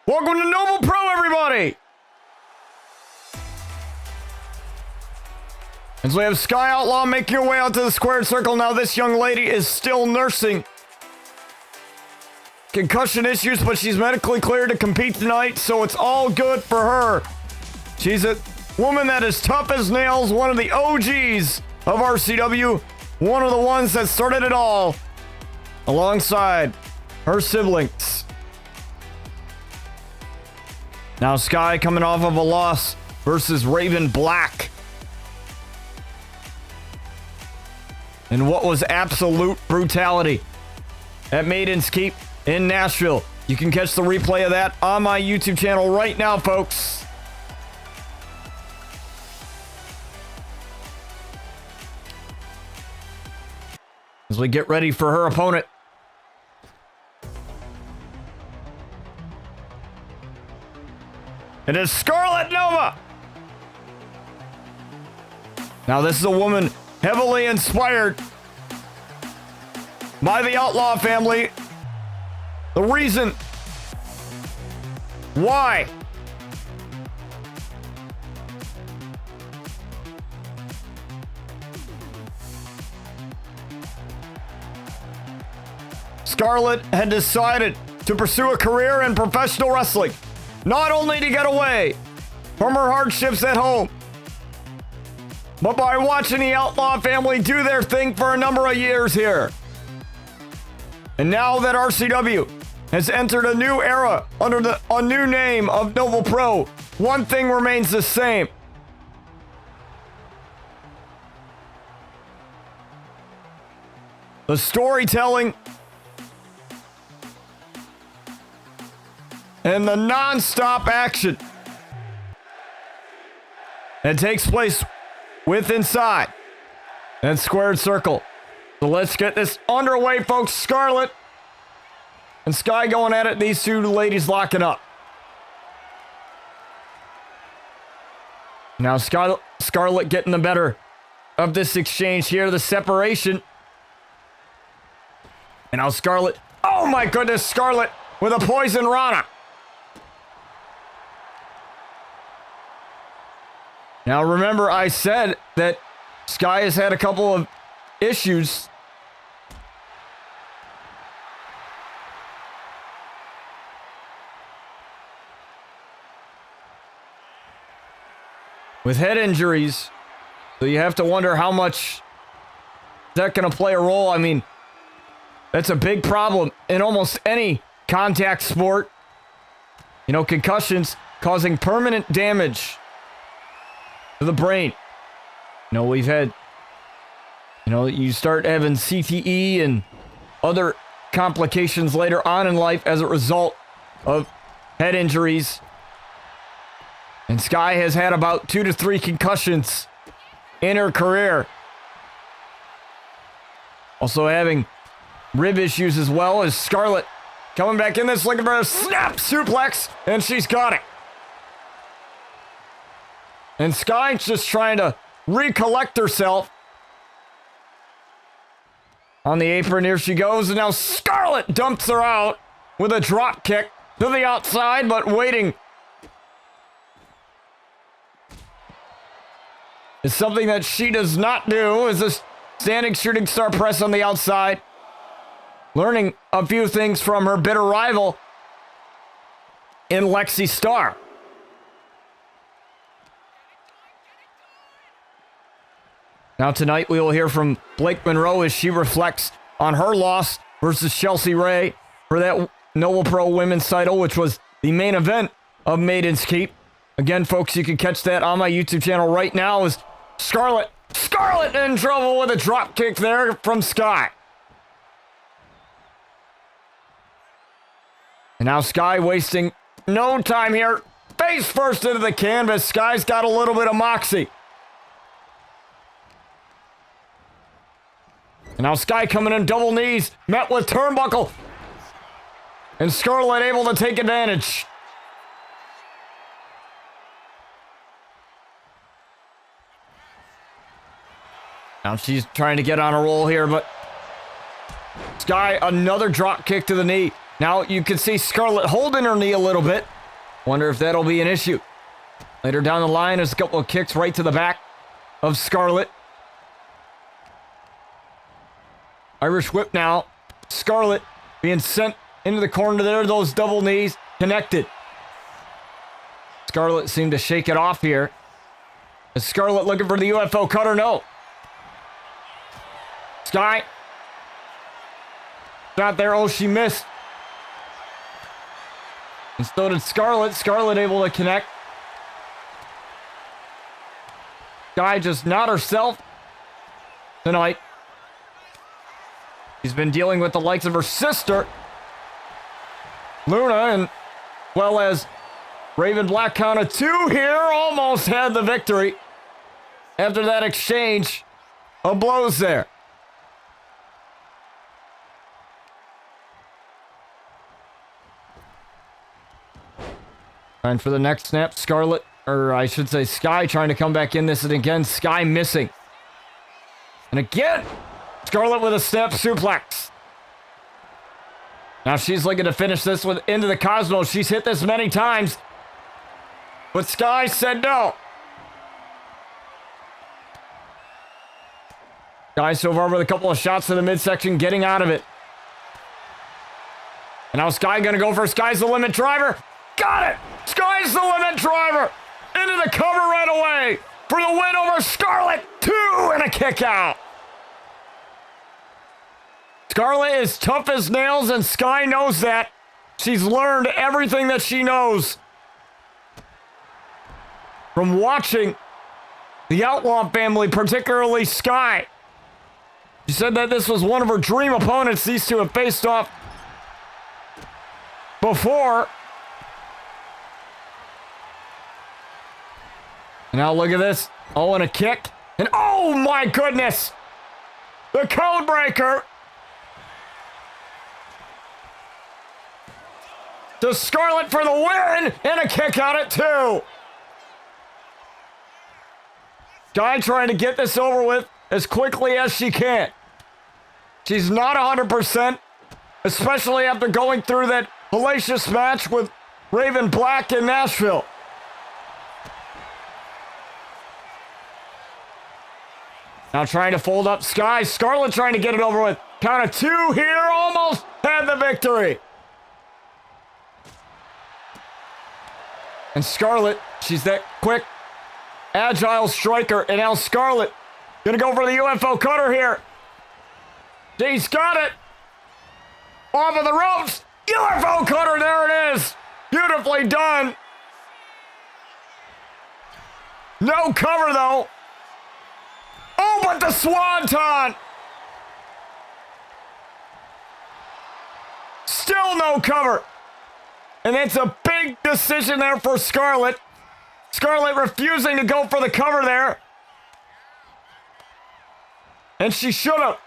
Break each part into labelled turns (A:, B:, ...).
A: Welcome to Noble Pro, everybody! And so we have Sky Outlaw making her way out to the squared circle. Now this young lady is still nursing concussion issues, but she's medically cleared to compete tonight, so it's all good for her. She's a woman that is tough as nails, one of the OGs of RCW, one of the ones that started it all, alongside her siblings. Now Sky coming off of a loss versus Raven Black. And what was absolute brutality at Maiden's Keep in Nashville. You can catch the replay of that on my YouTube channel right now, folks. As we get ready for her opponent. It is Scarlet Nova. Now this is a woman heavily inspired by the Outlaw family. The reason why Scarlet had decided to pursue a career in professional wrestling, not only to get away from her hardships at home, but by watching the Outlaw family do their thing for a number of years here. And now that RCW has entered a new era under a new name of Noble Pro, one thing remains the same. The storytelling and the non-stop action that takes place with inside that squared circle. So let's get this underway, folks. Scarlet and Sky going at it. These two ladies locking up. Now Scarlet getting the better of this exchange here. The separation. And now Scarlet. Oh my goodness, Scarlet with a poison Rana. Now remember, I said that Sky has had a couple of issues with head injuries, so you have to wonder how much that's going to play a role. I mean, that's a big problem in almost any contact sport. You know, concussions causing permanent damage to the brain. You know, we've had, you know, you start having CTE and other complications later on in life as a result of head injuries. And Sky has had about 2 to 3 concussions in her career. Also having rib issues as well. As Scarlet coming back in this, looking for a snap suplex, and she's got it. And Sky's just trying to recollect herself. On the apron, here she goes, and now Scarlet dumps her out with a drop kick to the outside, but waiting is something that she does not do, is this standing shooting star press on the outside. Learning a few things from her bitter rival in Lexi Starr. Now tonight we will hear from Blake Monroe as she reflects on her loss versus Chelsea Ray for that Noble Pro Women's title, which was the main event of Maiden's Keep. Again, folks, you can catch that on my YouTube channel right now. As Scarlet in trouble with a drop kick there from Sky. And now Sky wasting no time here. Face first into the canvas. Sky's got a little bit of moxie. And now Sky coming in double knees, met with turnbuckle. And Scarlet able to take advantage. Now she's trying to get on a roll here, but Sky, another drop kick to the knee. Now you can see Scarlet holding her knee a little bit Wonder if that'll be an issue. Later down the line, there's a couple of kicks right to the back of Scarlet. Irish whip now. Scarlet being sent into the corner there. Those double knees connected. Scarlet seemed to shake it off here. Is Scarlet looking for the UFO cutter? No. Sky. Not there. Oh, she missed. And so did Scarlet. Scarlet able to connect. Sky just not herself tonight. She's been dealing with the likes of her sister, Luna, and well as Raven Black counted 2 here. Almost had the victory after that exchange of blows there. Time for the next snap. Scarlet, or I should say Sky, trying to come back in this, and again, Sky missing. And again, Scarlet with a snap suplex. Now she's looking to finish this with into the Cosmos. She's hit this many times, but Sky said no. Sky so far with a couple of shots to the midsection, getting out of it. And now Sky gonna go for Sky's the Limit driver. Got it! Sky's the Limit driver! Into the cover right away for the win over Scarlet. 2 and a kick out. Scarlet is tough as nails, and Sky knows that. She's learned everything that she knows from watching the Outlaw family, particularly Sky. She said that this was one of her dream opponents. These two have faced off before. And now look at this. Oh, and a kick. And oh my goodness! The code breaker to Scarlet for the win, and a kick out at 2. Sky trying to get this over with as quickly as she can. She's not 100%, especially after going through that hellacious match with Raven Black in Nashville. Now trying to fold up Sky. Scarlet trying to get it over with. Count of 2 here. Almost had the victory. And Scarlet, she's that quick, agile striker. And now Scarlet gonna go for the UFO cutter here. She's got it. Off of the ropes. UFO cutter, there it is. Beautifully done. No cover though. Oh, but the swanton! Still no cover. And it's a big decision there for Scarlet. Scarlet refusing to go for the cover there. And she should have.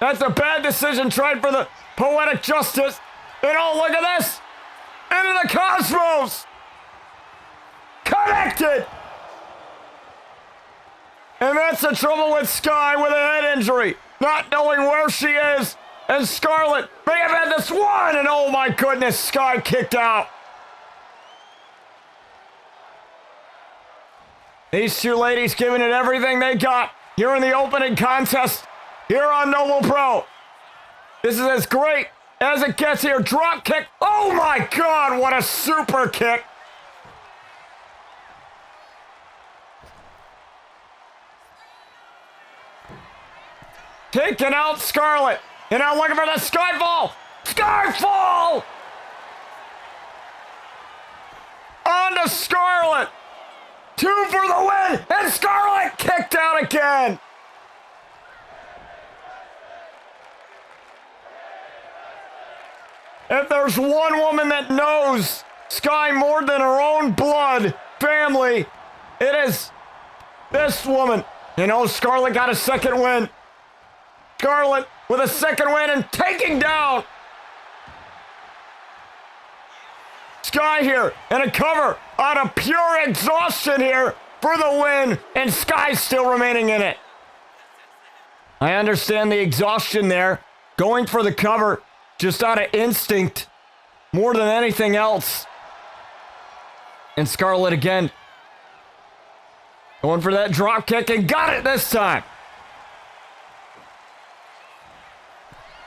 A: That's a bad decision. Tried for the poetic justice. And oh, look at this. Into the Cosmos. Connected. And that's the trouble with Sky with a head injury. Not knowing where she is. And Scarlet may have had this one. And oh my goodness, Sky kicked out. These two ladies giving it everything they got here in the opening contest here on Noble Pro. This is as great as it gets here. Drop kick. Oh my God, what a super kick. Taking out Scarlet. And now looking for the Skyfall. Skyfall! On to Scarlet. 2 for the win. And Scarlet kicked out again. If there's one woman that knows Sky more than her own blood family, it is this woman. You know, Scarlet got a second win. Scarlet with a second win and taking down Sky here. And a cover out of pure exhaustion here for the win. And Sky's still remaining in it. I understand the exhaustion there. Going for the cover just out of instinct more than anything else. And Scarlet again. Going for that drop kick and got it this time.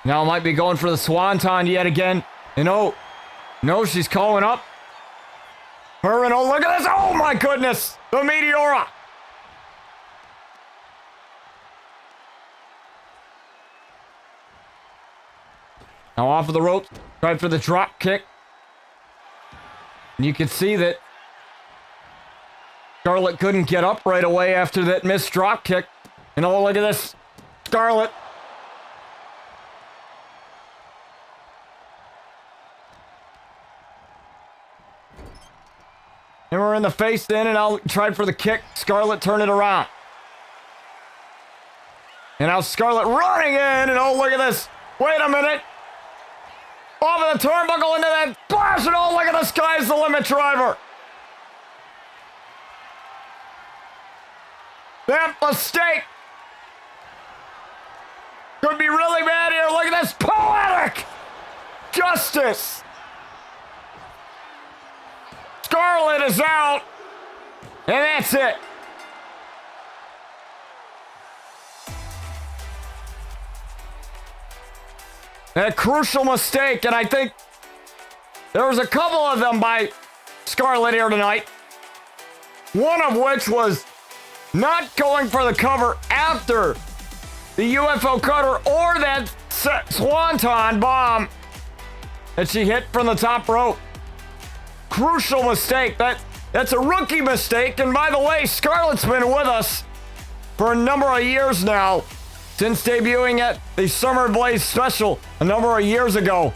A: Now might be going for the swanton yet again. And oh, no, she's calling up. Her and oh, look at this. Oh my goodness. The Meteora. Now off of the ropes. Tried for the drop kick. And you can see that Scarlet couldn't get up right away after that missed drop kick. And oh, look at this. Scarlet. And we're in the face then, and I'll try for the kick. Scarlet turn it around. And now Scarlet running in, and oh, look at this. Wait a minute. Over the turnbuckle into that splash, and oh, look at the sky's the limit driver. That mistake could be really bad here. Look at this poetic justice. Scarlet is out, and that's it. A crucial mistake, and I think there was a couple of them by Scarlet here tonight. One of which was not going for the cover after the UFO cutter or that swanton bomb that she hit from the top rope. Crucial mistake. That's a rookie mistake. And by the way, Scarlet's been with us for a number of years now, since debuting at the Summer Blaze special a number of years ago.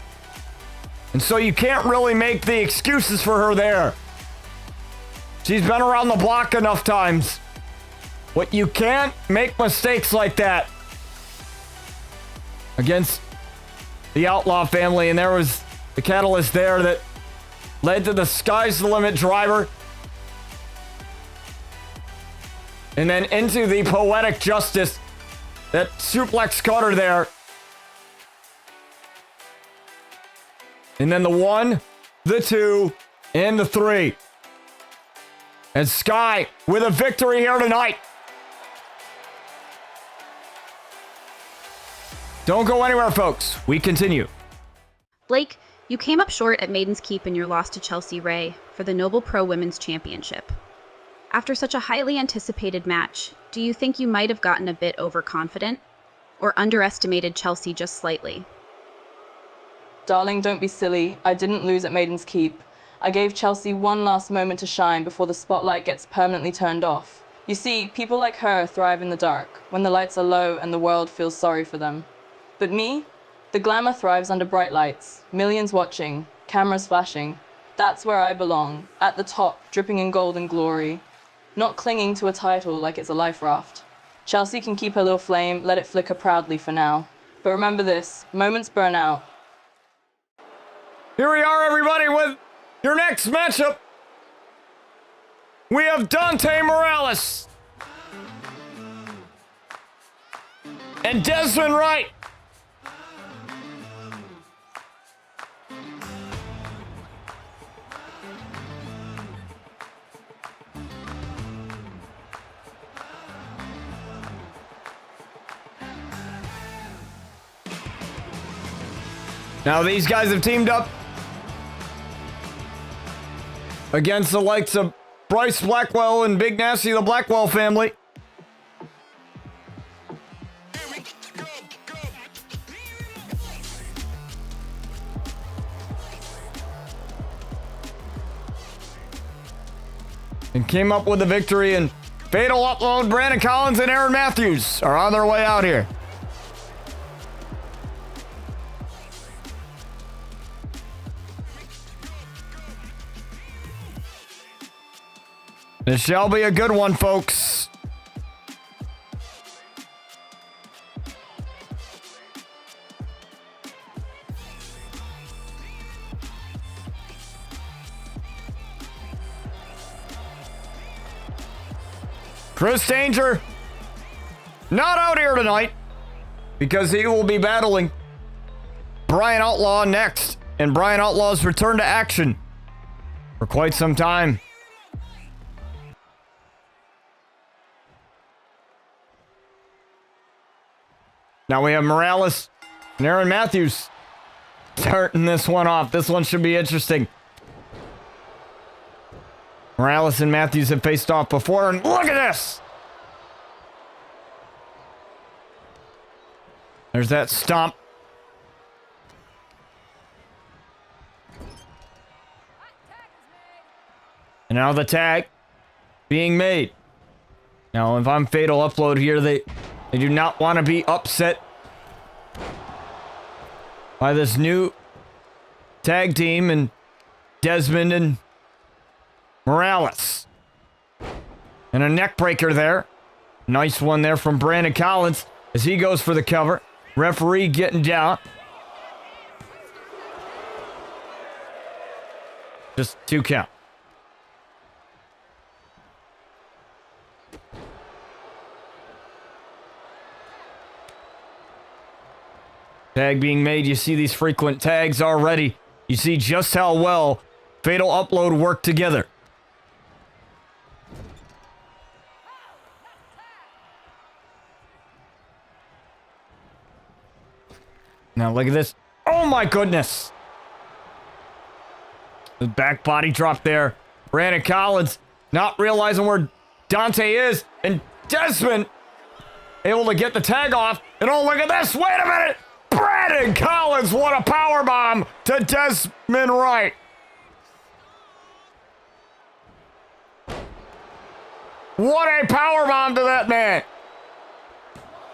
A: And so you can't really make the excuses for her there. She's been around the block enough times. But you can't make mistakes like that against the Outlaw family. And there was the catalyst there that led to the sky's the limit driver. And then into the poetic justice, that suplex cutter there. And then the 1, the 2, and the 3. And Sky with a victory here tonight. Don't go anywhere, folks. We continue.
B: Blake, you came up short at Maiden's Keep in your loss to Chelsea Ray for the Noble Pro Women's Championship. After such a highly anticipated match, do you think you might have gotten a bit overconfident or underestimated Chelsea just slightly?
C: Darling, don't be silly. I didn't lose at Maiden's Keep. I gave Chelsea one last moment to shine before the spotlight gets permanently turned off. You see, people like her thrive in the dark, when the lights are low and the world feels sorry for them. But me? The glamour thrives under bright lights, millions watching, cameras flashing. That's where I belong, at the top, dripping in gold and glory. Not clinging to a title like it's a life raft. Chelsea can keep her little flame, let it flicker proudly for now. But remember this, moments burn out.
A: Here we are, everybody, with your next matchup. We have Dante Morales and Dezmond Wright. Now these guys have teamed up against the likes of Bryce Blackwell and Big Nasty, the Blackwell family. And came up with the victory, and Fatal Upload, Brandon Collins and Aaron Matthews are on their way out here. This shall be a good one, folks. Chris Danger, not out here tonight because he will be battling Brian Outlaw next. And Brian Outlaw's return to action for quite some time. Now we have Morales and Aaron Matthews starting this one off. This one should be interesting. Morales and Matthews have faced off before, and look at this! There's that stomp. And now the tag being made. Now, if I'm Fatal Upload here, they do not want to be upset by this new tag team and Dezmond and Morales. And a neck breaker there. Nice one there from Brandon Collins as he goes for the cover. Referee getting down. Just 2 count. Tag being made. You see these frequent tags already. You see just how well Fatal Upload work together. Now look at this. Oh my goodness. The back body drop there. Brandon Collins not realizing where Dante is. And Dezmond able to get the tag off. And oh, look at this. Wait a minute. Brandon Collins, what a powerbomb to Dezmond Wright. What a powerbomb to that man.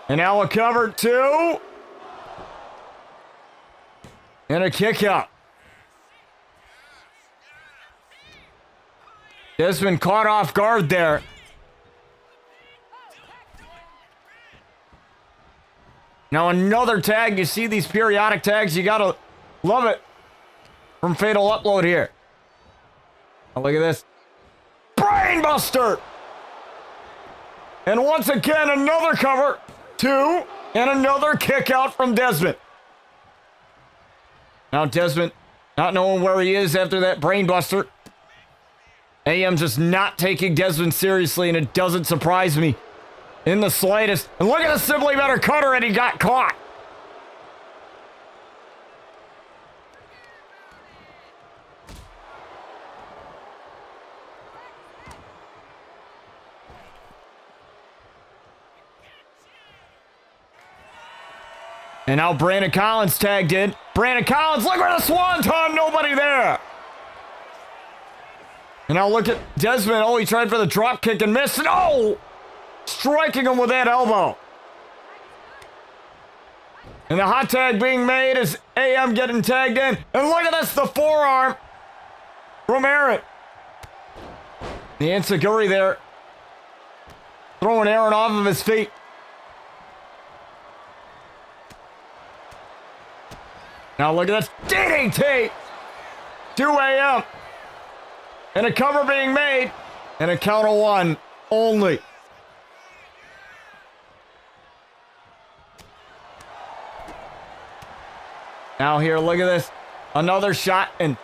A: And now a cover 2. And a kick out. Dezmond caught off guard there. Now another tag. You see these periodic tags. You gotta love it from Fatal Upload here. Now look at this. Brainbuster. And once again, another cover. 2. And another kick out from Dezmond. Now Dezmond not knowing where he is after that brainbuster. AM just not taking Dezmond seriously, and it doesn't surprise me in the slightest. And look at the Simply Better cutter, and he got caught. And now Brandon Collins tagged in. Brandon Collins, look at the swanton, nobody there. And now look at Dezmond. Oh, he tried for the drop kick and missed. No! Striking him with that elbow. And the hot tag being made is AM getting tagged in. And look at this, the forearm from Aaron. The Enziguri there. Throwing Aaron off of his feet. Now look at this. DDT to AM. And a cover being made. And a count of 1 only. Now here, look at this. Another shot. And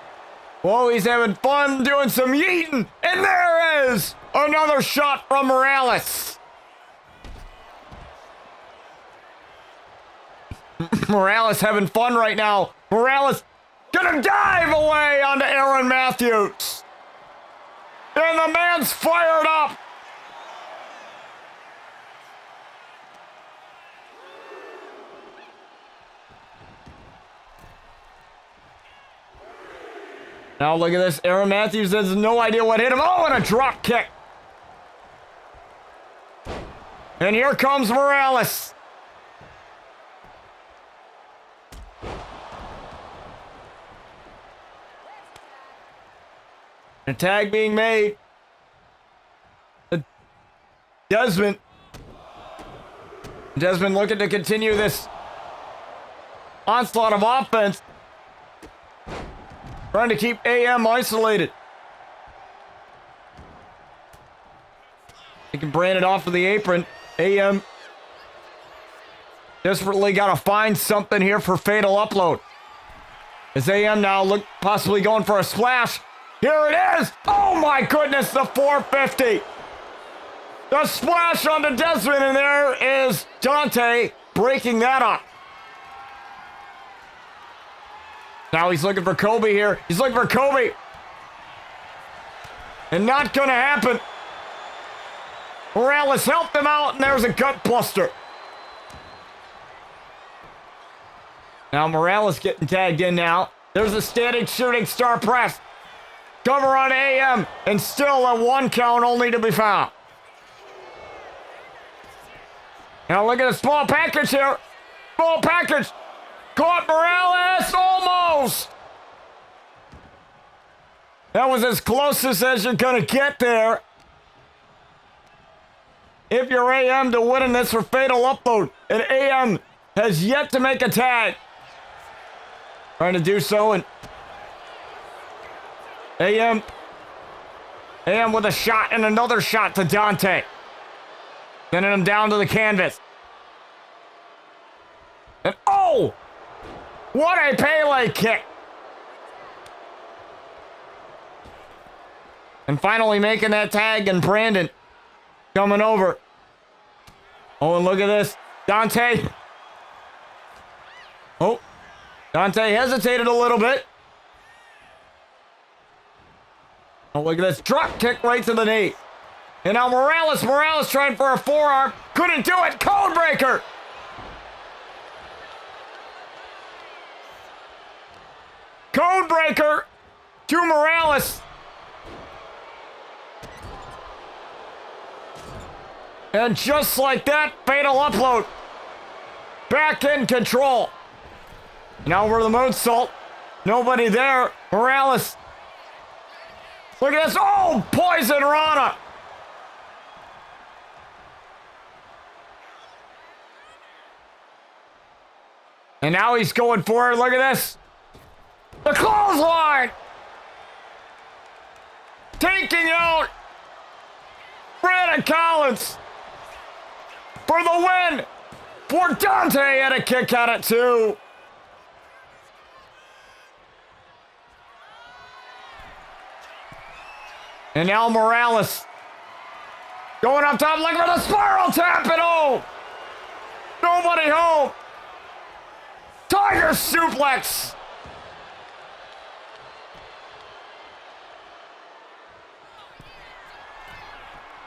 A: whoa, he's having fun doing some yeeting. And there is another shot from Morales. Morales having fun right now. Morales gonna dive away onto Aaron Matthews. And the man's fired up. Now look at this. Aaron Matthews has no idea what hit him. Oh, and a drop kick. And here comes Morales. A tag being made. Dezmond looking to continue this onslaught of offense. Trying to keep AM isolated. He can brand it off of the apron. AM desperately got to find something here for Fatal Upload. As AM now possibly going for a splash. Here it is! Oh my goodness, the 450! The splash onto Dezmond, and there is Dante breaking that up. Now he's looking for Kobe here. He's looking for Kobe. And not gonna happen. Morales helped him out, and there's a gut buster. Now Morales getting tagged in now. There's a standing shooting star press. Cover on AM, and still a 1 count only to be found. Now look at the small package here. Small package. Caught Morales, almost. That was as closest as you're gonna get there. If you're AM to winning this for Fatal Upload, and AM has yet to make a tag. Trying to do so, and AM with a shot and another shot to Dante. Sending him down to the canvas. And oh! What a Pele kick! And finally making that tag, and Brandon coming over. Oh, and look at this. Dante. Oh, Dante hesitated a little bit. Oh, look at this. Drop kick right to the knee. And now Morales trying for a forearm. Couldn't do it. Code breaker. Code breaker to Morales. And just like that, Fatal Upload. Back in control. Now we're the moonsault. Nobody there. Morales. Look at this. Oh, Poison Rana. And now he's going for it. Look at this. The clothesline. Taking out Brandon Collins for the win. For Dante had a kick out at 2. And now Morales going up top, looking for the spiral tap, and oh, nobody home. Tiger suplex.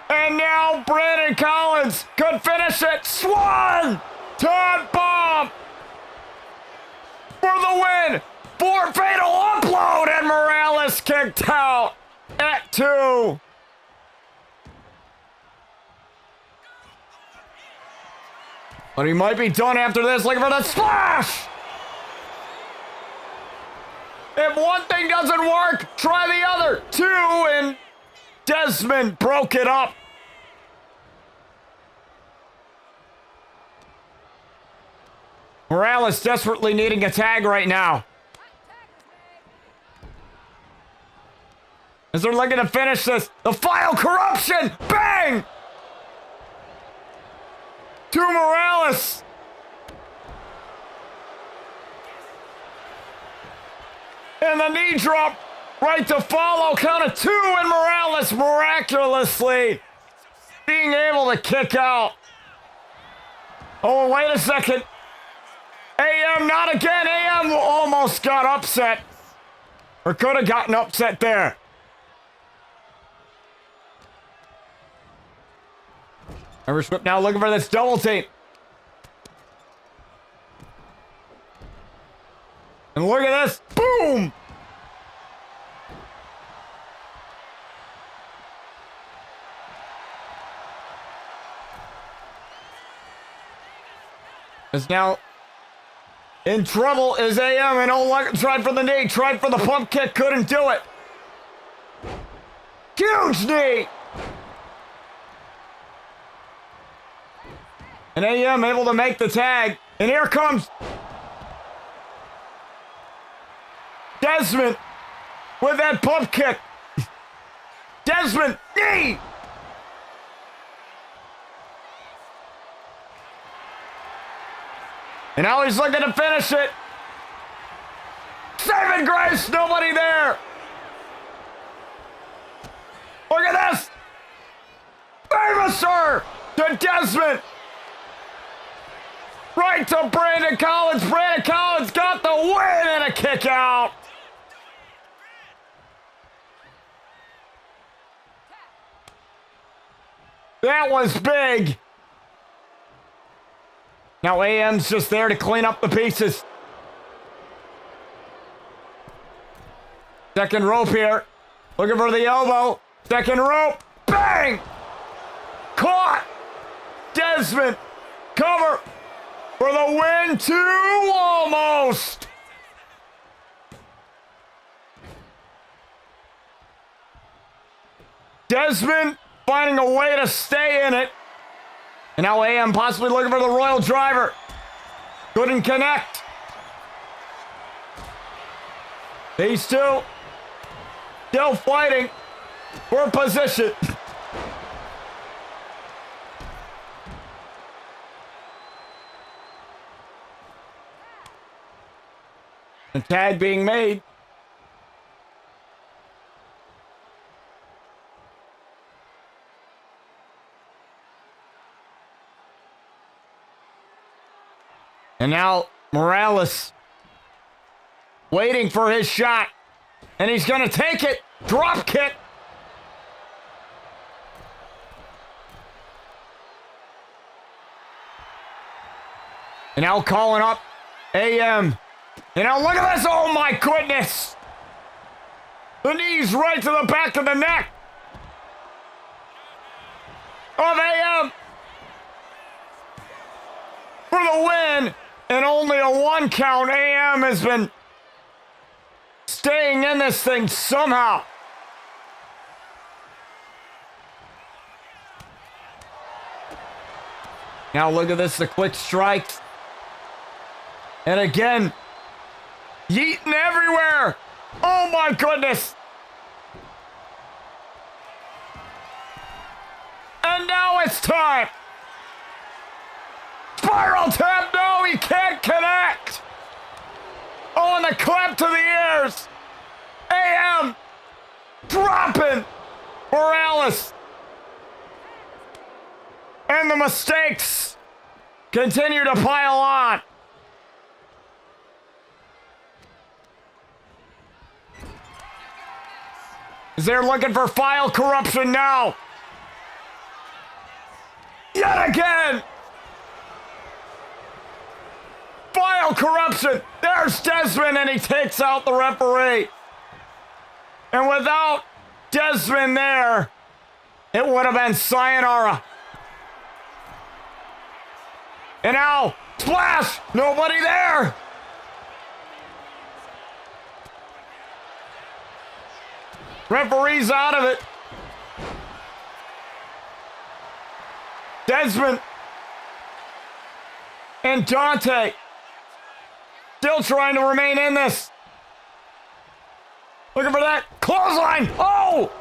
A: And now Brandon Collins could finish it. Swan Todd Bomb for the win. For Fatal Upload, and Morales kicked out at 2. But he might be done after this. Looking for the splash. If one thing doesn't work, try the other. 2, and Dezmond broke it up. Morales desperately needing a tag right now. As they're looking to finish this, the final corruption, bang! To Morales. And the knee drop right to follow, count of 2, and Morales miraculously being able to kick out. Oh, wait a second. AM, not again. AM almost got upset. Or could have gotten upset there. Irish whip now looking for this double team. And look at this. Boom! Is now in trouble is AM, and oh, tried for the knee, tried for the pump kick, couldn't do it. Huge knee! And AM able to make the tag, and here comes Dezmond with that pump kick. Dezmond, knee! And now he's looking to finish it. Saving grace, nobody there. Look at this. Famouser to Dezmond. Right to Brandon Collins. Brandon Collins got the win and a kick out. That was big. Now AM's just there to clean up the pieces. Second rope here. Looking for the elbow. Second rope. Bang! Caught. Dezmond. Cover. For the win. Two almost. Dezmond finding a way to stay in it. And now AM possibly looking for the Royal Driver. Couldn't connect. These two still fighting for position. The tag being made. And now Morales waiting for his shot. And he's going to take it. Drop kick. And now calling up AM. And now look at this. Oh my goodness. The knees right to the back of the neck of AM for the win. And only a 1 count. AM has been staying in this thing somehow. Now look at this, the quick strikes. And again, yeeting everywhere. Oh my goodness. And now it's time. Spiral tap, no, he can't connect. Oh, and the clap to the ears. AM dropping Morales. And the mistakes continue to pile on. As they're looking for file corruption now. Yet again. File corruption. There's Dezmond, and he takes out the referee. And without Dezmond there, it would have been sayonara. And now, splash! Nobody there! Referee's out of it. Dezmond and Dante still trying to remain in this. Looking for that clothesline. Oh!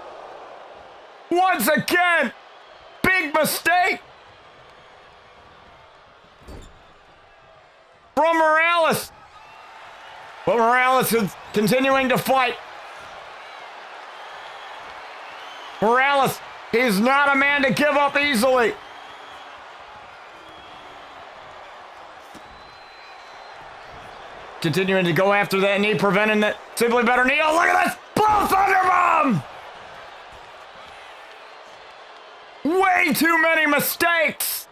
A: Once again, big mistake from Morales. But Morales is continuing to fight. Morales, he's not a man to give up easily. Continuing to go after that knee, preventing that simply better knee. Oh, look at this! Blow Thunderbomb! Way too many mistakes!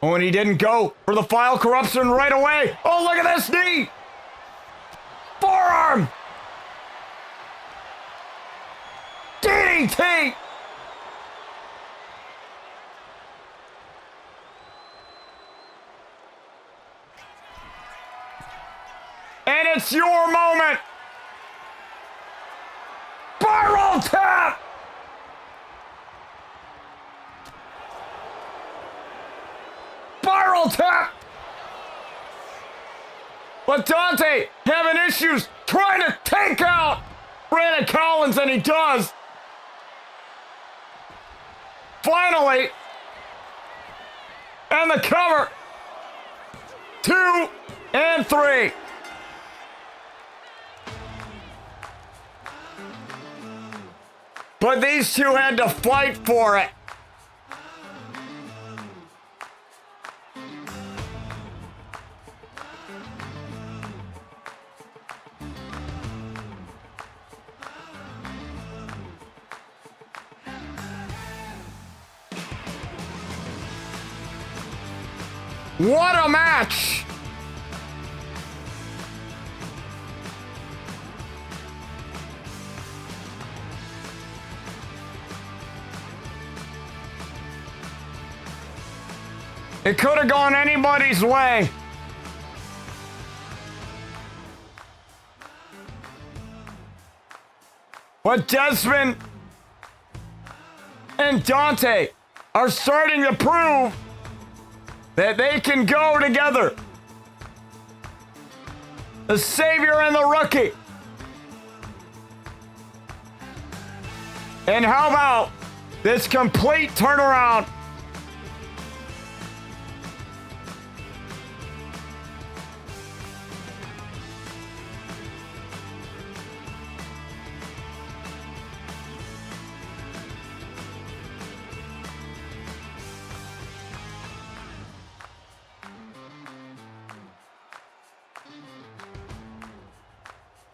A: Oh, and he didn't go for the file corruption right away. Oh, look at this knee! Forearm! DDT! And it's your moment! Spiral tap! Spiral tap! But Dante having issues trying to take out Brandon Collins, and he does. Finally. And the cover. 2 and 3. But these two had to fight for it. What a match! It could have gone anybody's way. But Dezmond and Dante are starting to prove that they can go together. The savior and the rookie. And how about this complete turnaround?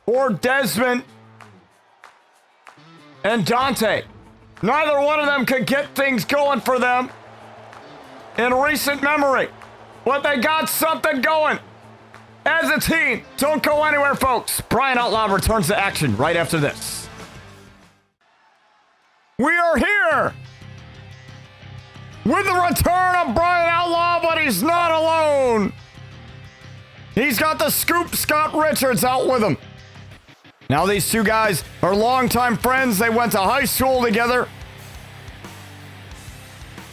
A: For Dezmond and Dante. Neither one of them could get things going for them in recent memory, but they got something going as a team. Don't go anywhere, folks. Brian Outlaw returns to action right after this. We are here with the return of Brian Outlaw, but he's not alone. He's got the Scoop Scott Richards out with him. Now these two guys are longtime friends. They went to high school together.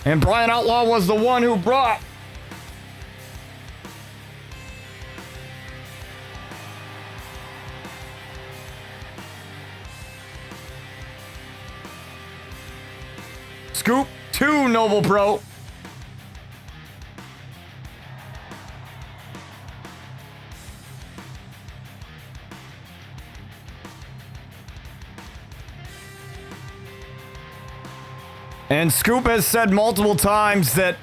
A: And Brian Outlaw was the one who brought Scoop to Noble Pro. And Scoop has said multiple times that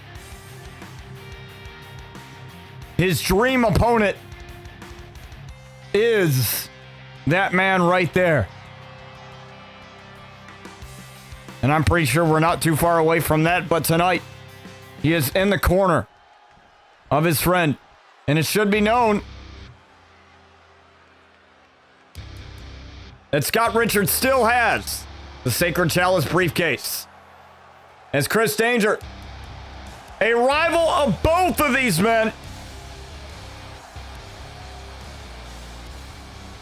A: his dream opponent is that man right there. And I'm pretty sure we're not too far away from that, but tonight he is in the corner of his friend. And it should be known that Scott Richards still has the Sacred Chalice briefcase. As Chris Danger, a rival of both of these men,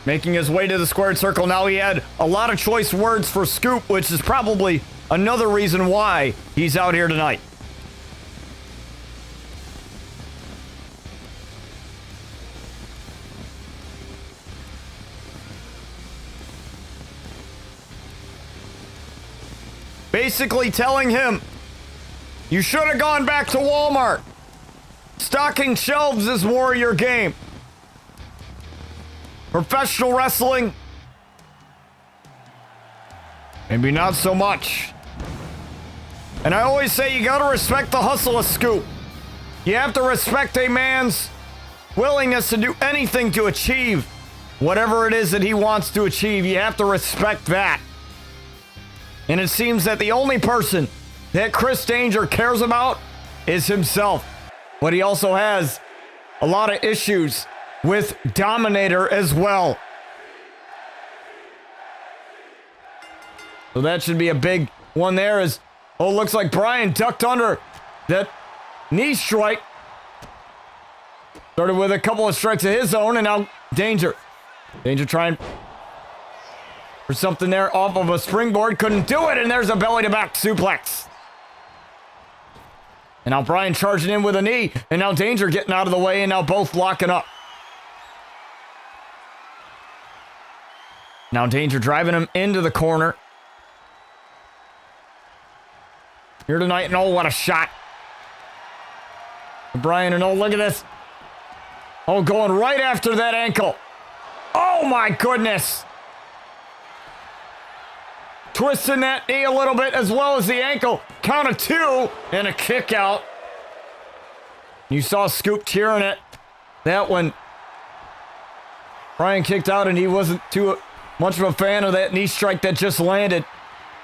A: making his way to the squared circle. Now he had a lot of choice words for Scoop, which is probably another reason why he's out here tonight. Basically telling him, you should have gone back to Walmart. Stocking shelves is more your game. Professional wrestling, maybe not so much. And I always say you gotta respect the hustle of Scoop. You have to respect a man's willingness to do anything to achieve whatever it is that he wants to achieve. You have to respect that. And it seems that the only person that Chris Danger cares about is himself. But he also has a lot of issues with Dominator as well. So that should be a big one there. As looks like Brian ducked under that knee strike. Started with a couple of strikes of his own, and now Danger trying for something there off of a springboard. Couldn't do it, and there's a belly-to-back suplex. And now Brian charging in with a knee, and now Danger getting out of the way, and now both locking up. Now Danger driving him into the corner. Here tonight, and oh, what a shot. Brian, and oh, look at this. Oh, going right after that ankle. Oh, my goodness. Twisting that knee a little bit as well as the ankle. Count of two and a kick out. You saw Scoop cheering it. That one. Brian kicked out and he wasn't too much of a fan of that knee strike that just landed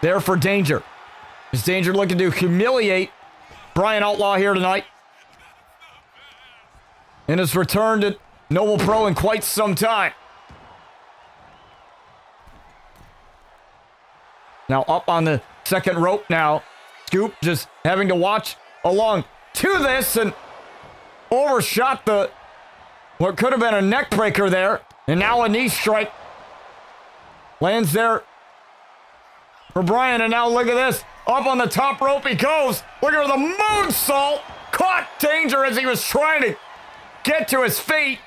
A: there for Danger. Is Danger looking to humiliate Brian Outlaw here tonight? in his return to Noble Pro in quite some time. Now up on the second rope now. Scoop just having to watch along to this and overshot the what could have been a neck breaker there. And now a knee strike lands there for Brian. And now look at this. Up on the top rope he goes. Look at the moonsault. Caught Danger as he was trying to get to his feet.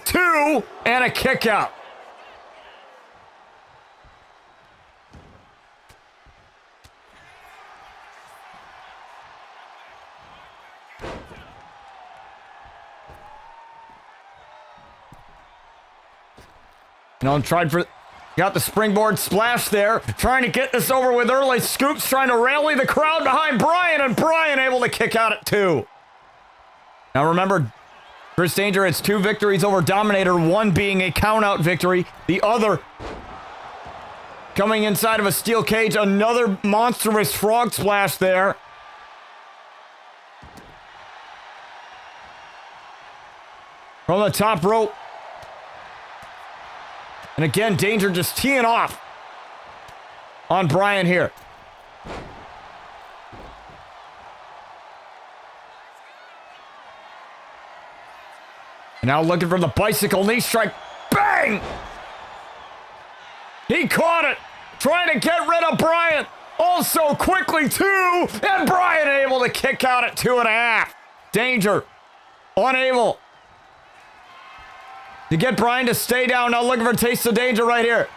A: 2 and a kick out. No, got the springboard splash there, trying to get this over with early. Scoop's trying to rally the crowd behind Brian, and Brian able to kick out at 2. Now remember, Chris Danger has 2 victories over Dominator, one being a count-out victory, the other coming inside of a steel cage. Another monstrous frog splash there. From the top rope. And again, Danger just teeing off on Brian here. And now looking for the bicycle knee strike. Bang! He caught it. Trying to get rid of Brian. Also quickly, 2. And Brian able to kick out at 2.5. Danger unable to get Brian to stay down. Now looking for a taste of danger right here.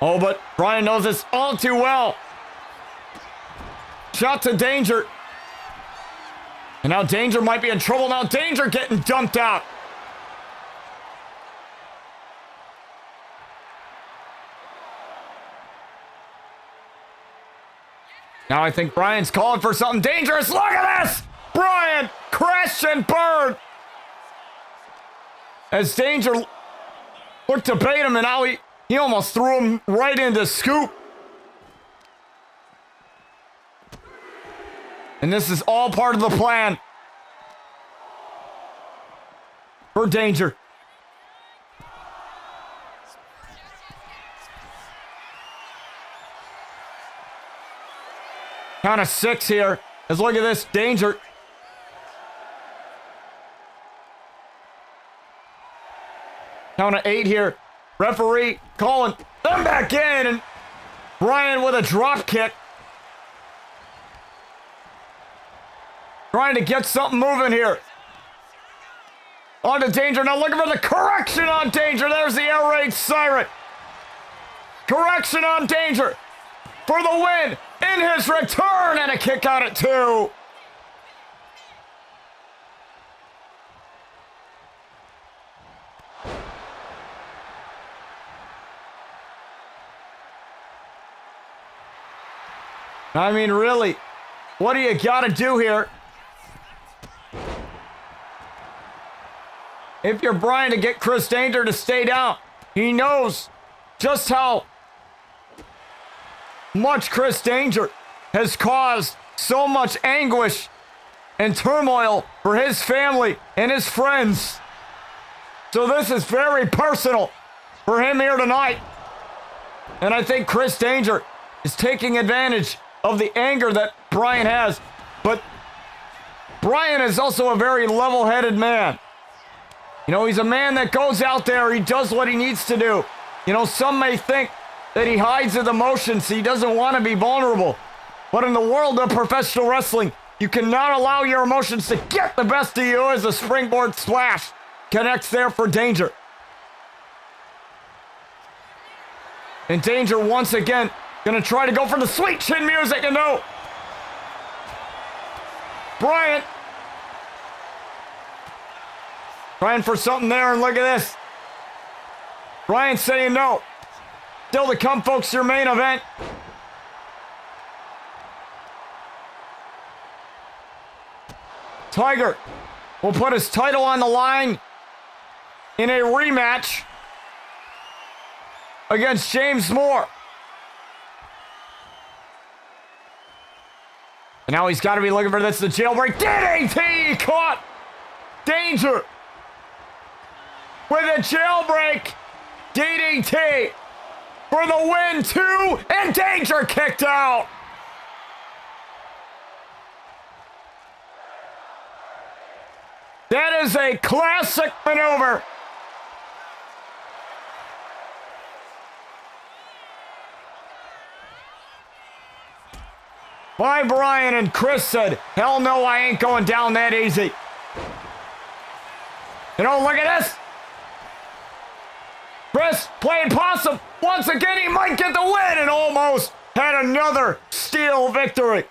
A: Oh, but Brian knows this all too well. Shot to Danger. And now Danger might be in trouble. Now Danger getting dumped out. Now I think Brian's calling for something dangerous. Look at this! Brian crashed and burned. As Danger looked to bait him, and now he almost threw him right into Scoop. And this is all part of the plan for Danger. Count of 6 here. Let's look at this. Danger. Count of 8 here. Referee calling them back in. And Brian with a drop kick. Trying to get something moving here. On to Danger. Now looking for the correction on Danger. There's the air raid siren. Correction on Danger for the win in his return, and a kick out at 2. I mean, really, what do you got to do here? If you're Brian to get Chris Danger to stay down, he knows just how much Chris Danger has caused so much anguish and turmoil for his family and his friends. So this is very personal for him here tonight. And I think Chris Danger is taking advantage of the anger that Brian has. But Brian is also a very level-headed man. You know, he's a man that goes out there, he does what he needs to do. You know, some may think that he hides his emotions, he doesn't want to be vulnerable. But in the world of professional wrestling, you cannot allow your emotions to get the best of you, as a springboard splash connects there for Danger. And Danger once again gonna try to go for the sweet chin music, and no. Brian trying for something there, and look at this. Brian saying no. Still to come, folks, your main event. Tiger will put his title on the line in a rematch against James Moore. Now he's got to be looking for this, the jailbreak. DDT caught. Danger. With a jailbreak. DDT. For the win, 2. And Danger kicked out. That is a classic maneuver. By Brian, and Chris said, hell no, I ain't going down that easy. You know, look at this. Chris playing possum. Once again, he might get the win, and almost had another steel victory.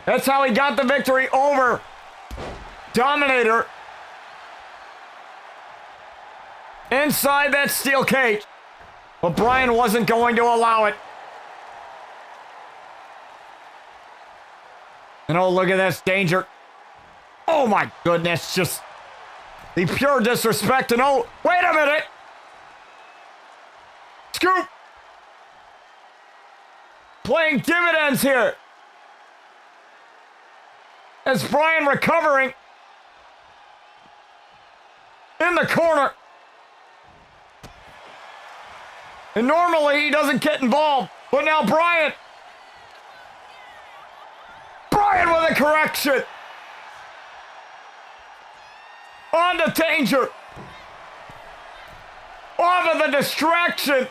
A: That's how he got the victory over Dominator. Inside that steel cage. But Brian wasn't going to allow it. And oh, look at this Danger. Oh my goodness, just the pure disrespect. And oh, wait a minute. Scoop. Playing dividends here. As Brian recovering in the corner. And normally he doesn't get involved, but now Brian with a correction. On to Danger. Off of the distraction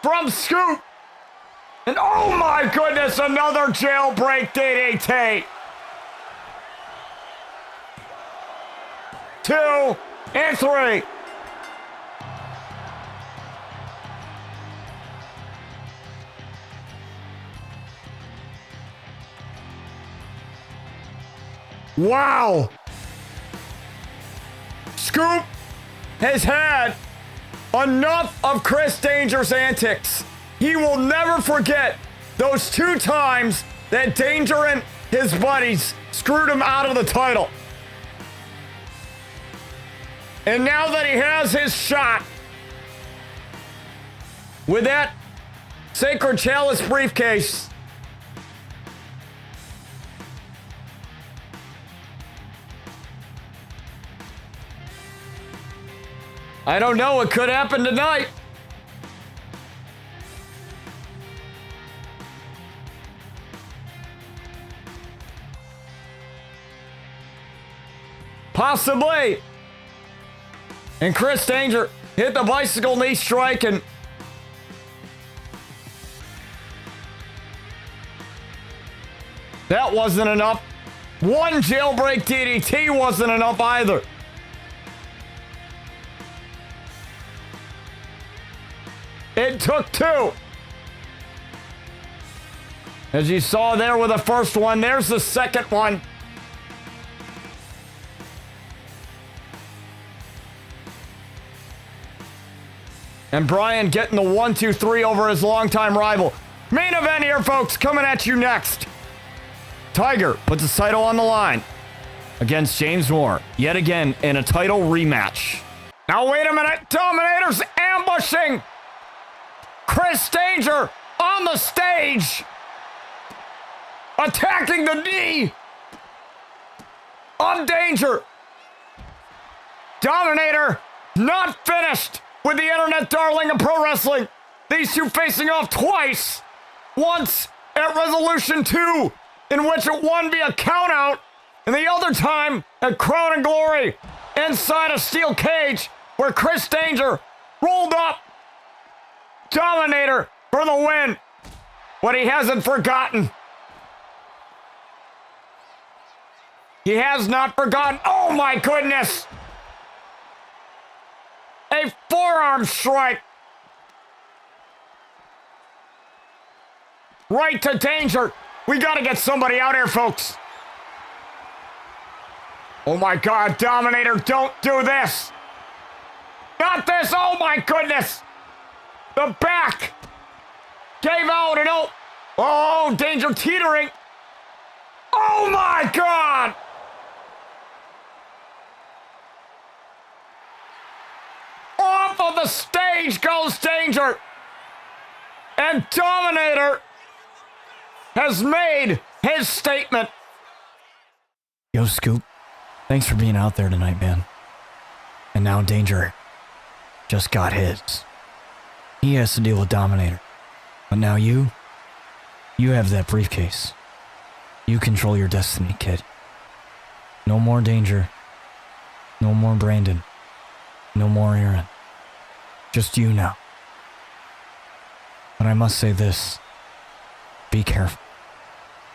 A: from Scoop. And oh my goodness, another jailbreak DDT. 2 and 3. Wow. Scoop has had enough of Chris Danger's antics. He will never forget those 2 times that Danger and his buddies screwed him out of the title. And now that he has his shot with that Sacred Chalice briefcase, I don't know, it could happen tonight. Possibly. And Chris Danger hit the bicycle knee strike, and that wasn't enough. 1 jailbreak DDT wasn't enough either. It took 2. As you saw there with the first one, there's the second one. And Brian getting the 1, 2, 3 over his longtime rival. Main event here, folks, coming at you next. Tiger puts his title on the line against James Moore, yet again in a title rematch. Now wait a minute, Dominator's ambushing Chris Danger on the stage, attacking the knee of Danger. Dominator not finished with the internet darling of pro wrestling. These two facing off twice. Once at Resolution 2, in which it won via countout, and the other time at Crown and Glory, inside a steel cage, where Chris Danger rolled up Dominator for the win. What he hasn't forgotten. He has not forgotten. Oh my goodness! A forearm strike. Right to Danger. We gotta get somebody out here, folks. Oh my God, Dominator, don't do this. Not this, oh my goodness. The back gave out and oh, Danger teetering. Oh my God. Off of the stage goes Danger. And Dominator has made his statement. Yo, Scoop. Thanks for being out there tonight, man. And now Danger just got his. He has to deal with Dominator. But now you have that briefcase. You control your destiny, kid. No more Danger. No more Brandon. No more Aaron. Just you now. But I must say this. Be careful.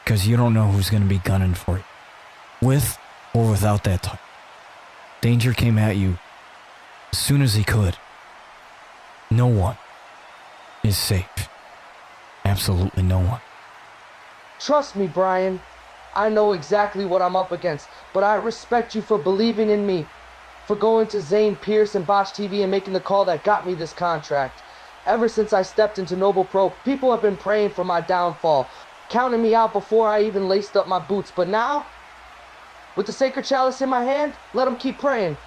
A: Because you don't know who's going to be gunning for you. With or without that title. Danger came at you as soon as he could. No one is safe. Absolutely no one.
D: Trust me, Brian. I know exactly what I'm up against, but I respect you for believing in me, for going to Zane Pierce and Botch TV and making the call that got me this contract. Ever since I stepped into Noble Pro, people have been praying for my downfall, counting me out before I even laced up my boots. But now, with the sacred chalice in my hand, let them keep praying.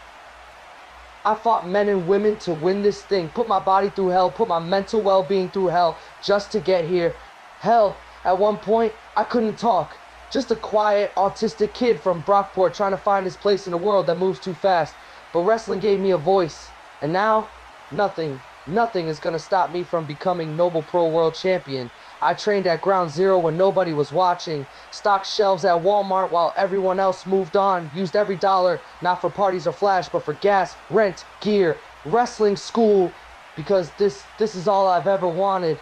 D: I fought men and women to win this thing, put my body through hell, put my mental well-being through hell, just to get here. Hell, at one point, I couldn't talk. Just a quiet, autistic kid from Brockport trying to find his place in a world that moves too fast. But wrestling gave me a voice. And now, nothing is gonna stop me from becoming Noble Pro World Champion. I trained at Ground Zero when nobody was watching. Stocked shelves at Walmart while everyone else moved on. Used every dollar, not for parties or flash, but for gas, rent, gear, wrestling school. Because this is all I've ever wanted.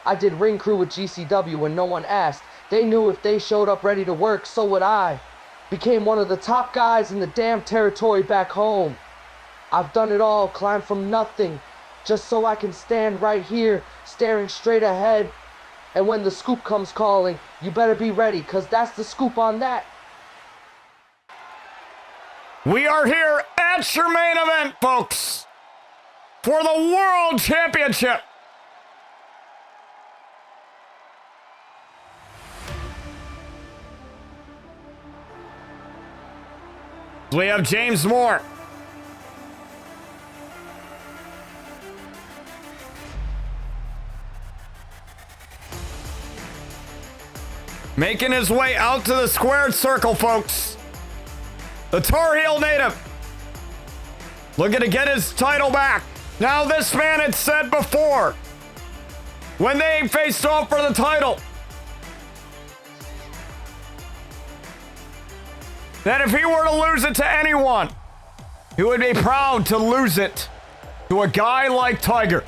D: I did ring crew with GCW when no one asked. They knew if they showed up ready to work, so would I. Became one of the top guys in the damn territory back home. I've done it all, climbed from nothing, just so I can stand right here, staring straight ahead. And when the scoop comes calling, you better be ready, cause that's the scoop on that.
A: We are here at your main event, folks, for the World Championship. We have James Moore. Making his way out to the squared circle, folks. The Tar Heel native. Looking to get his title back. Now, this man had said before, when they faced off for the title, that if he were to lose it to anyone, he would be proud to lose it to a guy like Tiger.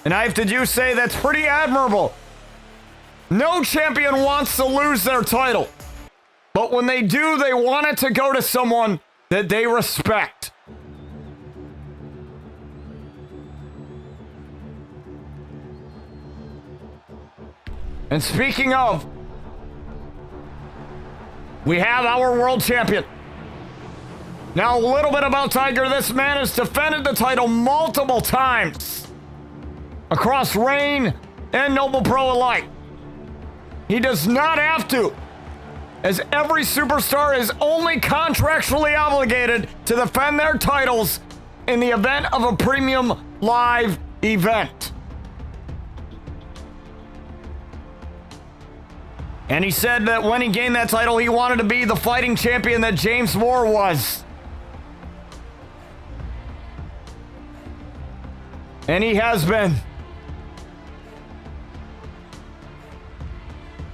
A: And I have to do say that's pretty admirable. No champion wants to lose their title. But when they do, they want it to go to someone that they respect. And speaking of, we have our world champion. Now, a little bit about Tiger. This man has defended the title multiple times across Reign and Noble Pro alike. He does not have to, as every superstar is only contractually obligated to defend their titles in the event of a premium live event. And he said that when he gained that title, he wanted to be the fighting champion that James Moore was. And he has been.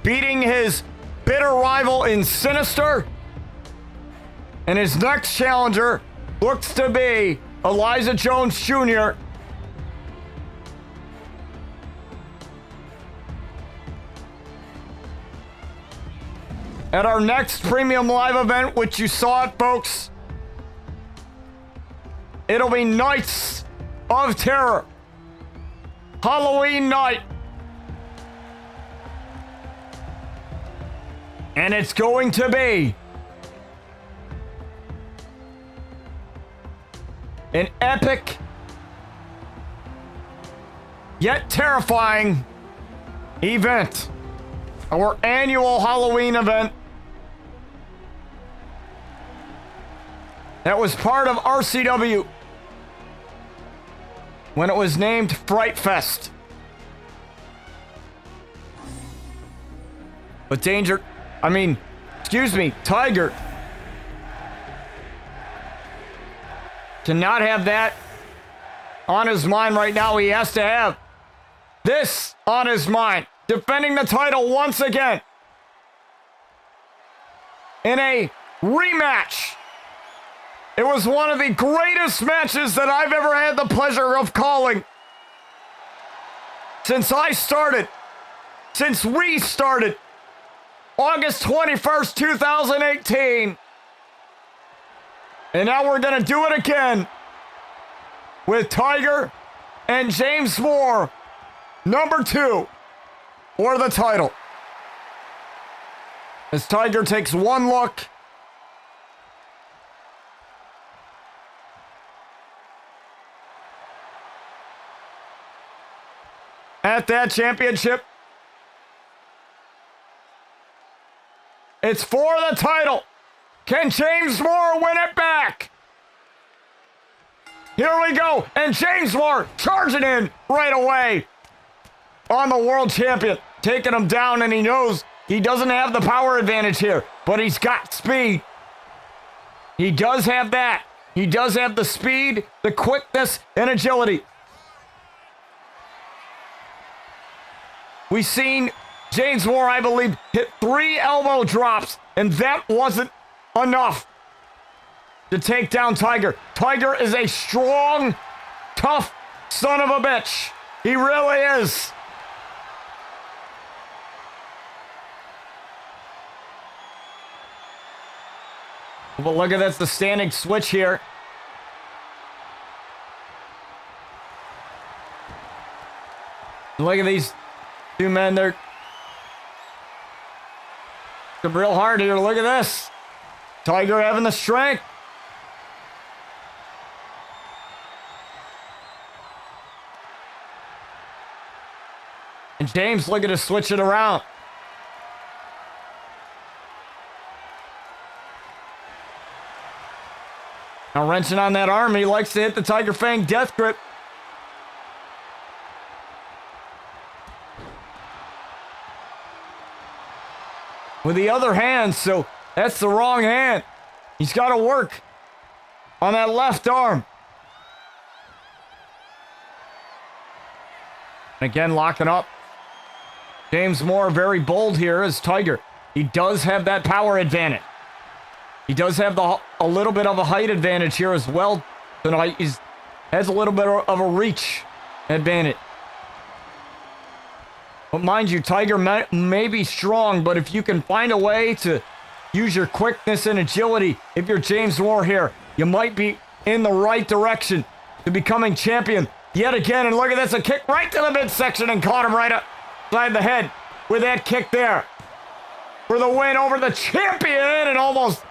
A: Beating his bitter rival in Sinister. And his next challenger looks to be Elijah Jones Jr. At our next premium live event, which you saw it, folks, it'll be Nights of Terror. Halloween night. And it's going to be an epic yet terrifying event. Our annual Halloween event. That was part of RCW when it was named Fright Fest. But Tiger cannot have that on his mind right now. He has to have this on his mind. Defending the title once again in a rematch. It was one of the greatest matches that I've ever had the pleasure of calling since we started, August 21st, 2018. And now we're going to do it again with Tiger and James Moore, number 2, for the title. As Tiger takes one look at that championship. It's for the title. Can James Moore win it back? Here we go. And James Moore charging in right away on the world champion. Taking him down, and he knows he doesn't have the power advantage here, but he's got speed. He does have that. He does have the speed, the quickness, and agility. We've seen James Moore, I believe, hit 3 elbow drops, and that wasn't enough to take down Tiger. Tiger is a strong, tough son of a bitch. He really is. But look at that's the standing switch here. Look at these two men. They're real hard here. Look at this. Tiger having the strength. And James looking to switch it around. Now wrenching on that arm. He likes to hit the Tiger Fang death grip. With the other hand, so that's the wrong hand. He's got to work on that left arm. Again, locking up. James Moore very bold here as Tiger. He does have that power advantage. He does have a little bit of a height advantage here as well tonight. He has a little bit of a reach advantage. But mind you, Tiger may be strong, but if you can find a way to use your quickness and agility, if you're James Moore here, you might be in the right direction to becoming champion yet again. And look at this, a kick right to the midsection and caught him right upside the head with that kick there for the win over the champion, and almost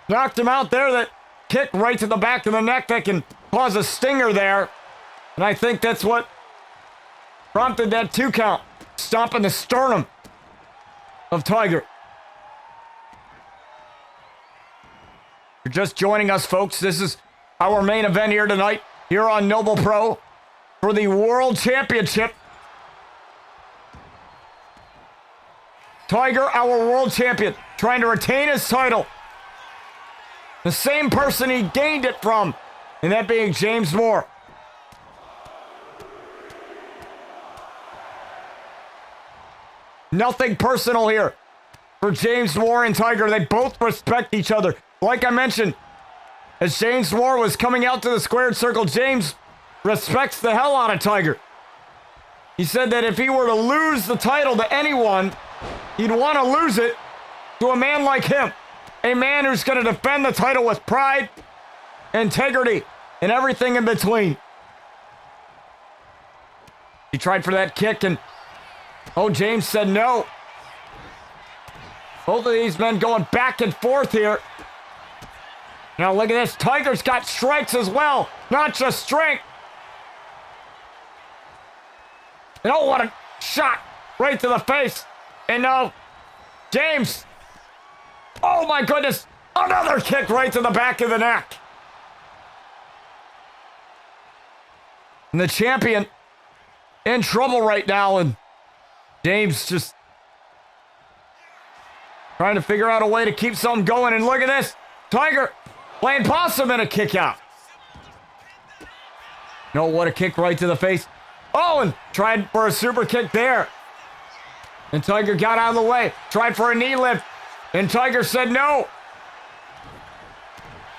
A: knocked him out there. That kick right to the back of the neck that can cause a stinger there. And I think that's what prompted that 2 count, stomping the sternum of Tiger. If you're just joining us, folks, this is our main event here tonight, here on Noble Pro, for the World Championship. Tiger, our world champion, trying to retain his title. The same person he gained it from, and that being James Moore. Nothing personal here for James Moore and Tiger. They both respect each other. Like I mentioned, as James Moore was coming out to the squared circle, James respects the hell out of Tiger. He said that if he were to lose the title to anyone, he'd want to lose it to a man like him. A man who's going to defend the title with pride, integrity, and everything in between. He tried for that kick, and James said no. Both of these men going back and forth here. Now look at this. Tiger's got strikes as well, not just strength. And oh, what a shot right to the face. And now, James. Oh my goodness. Another kick right to the back of the neck. And the champion in trouble right now. And James just trying to figure out a way to keep something going. And look at this. Tiger playing possum in a kick out. No, what a kick right to the face. Oh, and tried for a super kick there. And Tiger got out of the way. Tried for a knee lift. And Tiger said no.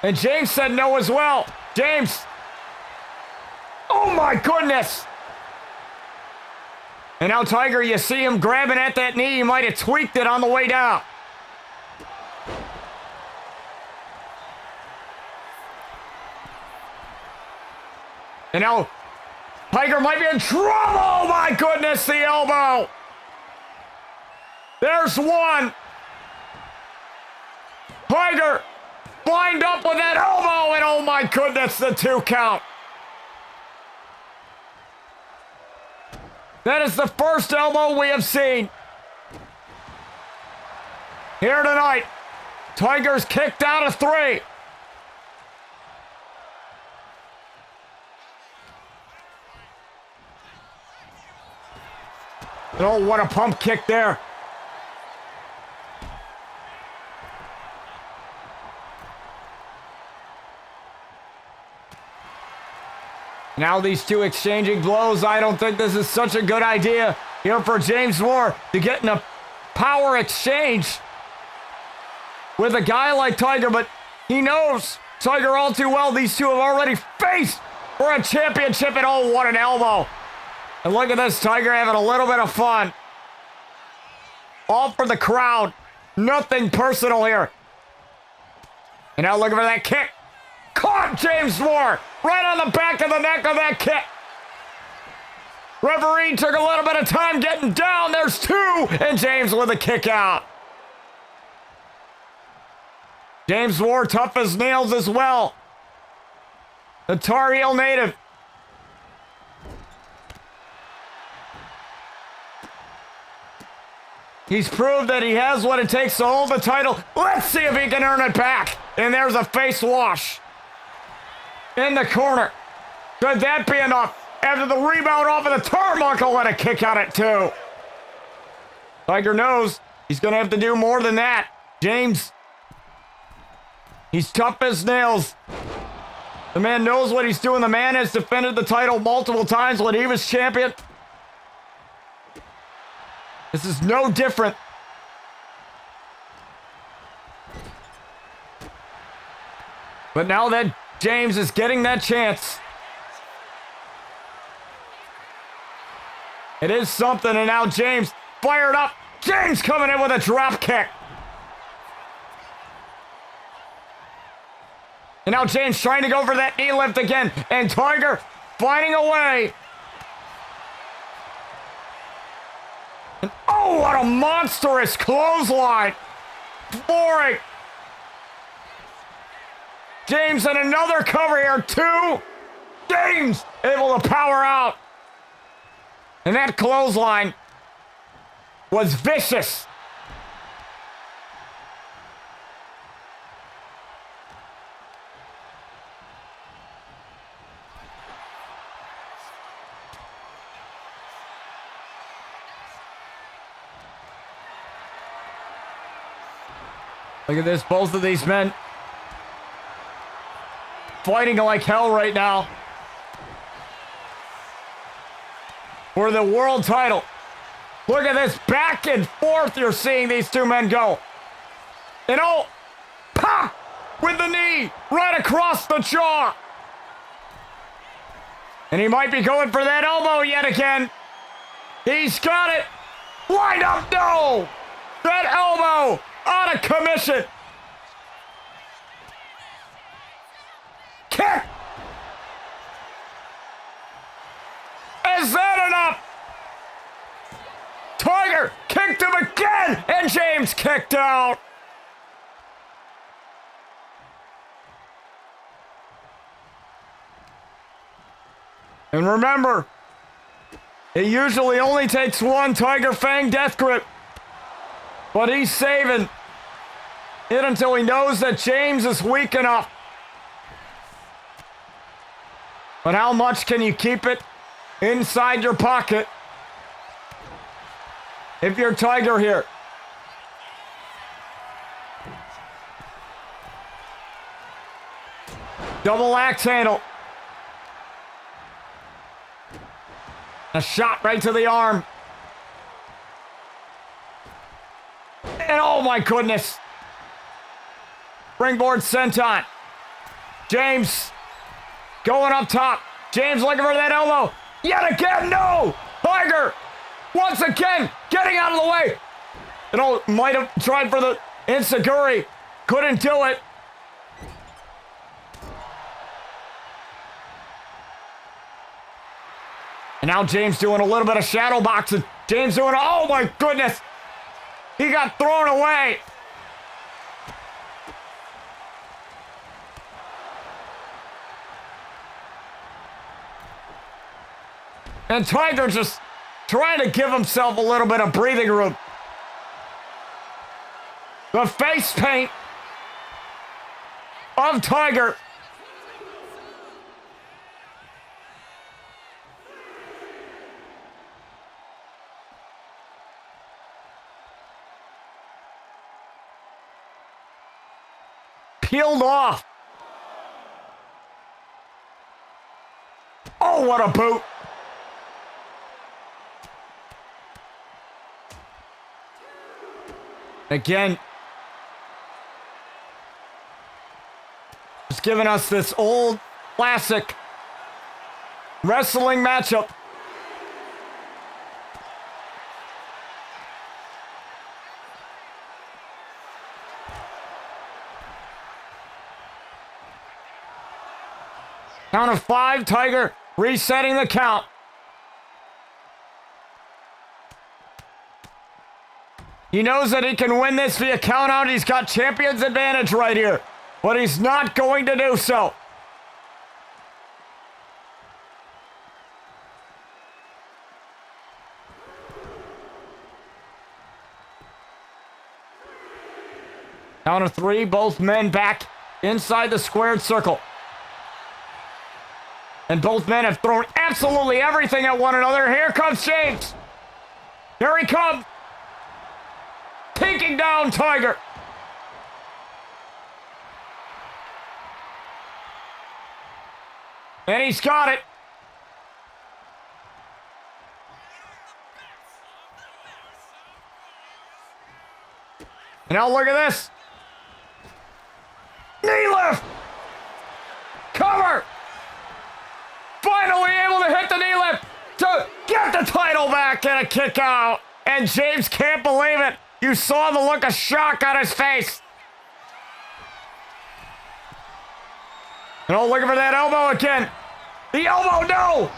A: And James said no as well. James. Oh my goodness. And now Tiger, you see him grabbing at that knee. He might have tweaked it on the way down. And now Tiger might be in trouble. Oh my goodness, the elbow. There's one. Tiger lined up with that elbow, and oh my goodness, the 2 count. That is the first elbow we have seen here tonight. Tiger's kicked out of 3. Oh, what a pump kick there. Now these two exchanging blows. I don't think this is such a good idea here for James Moore to get in a power exchange with a guy like Tiger, but he knows Tiger all too well. These two have already faced for a championship, and oh, what an elbow. And look at this, Tiger having a little bit of fun. All for the crowd. Nothing personal here. And now looking for that kick. Caught James Moore right on the back of the neck of that kick. Referee took a little bit of time getting down. There's 2, and James with a kick out. James Moore tough as nails as well. The Tar Heel native. He's proved that he has what it takes to hold the title. Let's see if he can earn it back. And there's a face wash in the corner. Could that be enough? After the rebound off of the turnbuckle and a kick out at 2. Tiger knows he's going to have to do more than that. James, he's tough as nails. The man knows what he's doing. The man has defended the title multiple times when he was champion. This is no different. But now that James is getting that chance, it is something, and now James fired up. James coming in with a drop kick. And now James trying to go for that knee lift again, and Tiger finding a way. And oh, what a monstrous clothesline. Flooring. James in another cover here, 2. James able to power out. And that clothesline was vicious. Look at this, both of these men fighting like hell right now for the world title. Look at this, back and forth you're seeing these 2 men go. And oh, pop with the knee right across the jaw. And he might be going for that elbow yet again. He's got it. Lined up, no. That elbow out of commission. Kick. Is that enough? Tiger kicked him again, and James kicked out. And remember, It usually only takes one Tiger Fang death grip. But he's saving it until he knows that James is weak enough. But how much can you keep it inside your pocket if you're Tiger here? Double axe handle. A shot right to the arm. And oh my goodness. Springboard senton. James going up top. James looking for that elbow. Yet again, no! Tiger, once again, getting out of the way. You know, might have tried for the enziguri. Couldn't do it. And now James doing a little bit of shadow boxing. James doing, oh my goodness. He got thrown away. And Tiger just trying to give himself a little bit of breathing room. The face paint of Tiger. Peeled off. Oh, what a boot. Again, just giving us this old classic wrestling matchup. Count of 5, Tiger resetting the count. He knows that he can win this via count out. He's got champion's advantage right here, but he's not going to do so. Count of 3, both men back inside the squared circle. And both men have thrown absolutely everything at one another. Here comes James. Here he comes. Taking down Tiger. And he's got it. And now look at this. Knee lift. Cover. Finally able to hit the knee lift to get the title back and a kick out. And James can't believe it. You saw the look of shock on his face. And oh, looking for that elbow again. The elbow, no!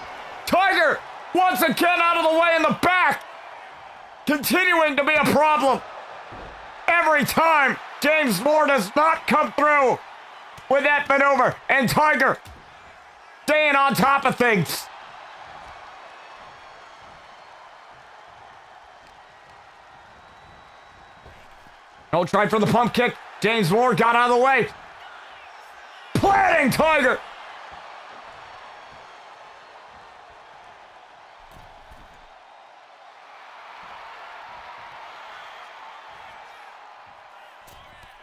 A: Tiger, once again out of the way in the back. Continuing to be a problem. Every time, James Moore does not come through with that maneuver. And Tiger staying on top of things. No, tried for the pump kick. James Moore got out of the way. Planting Tiger.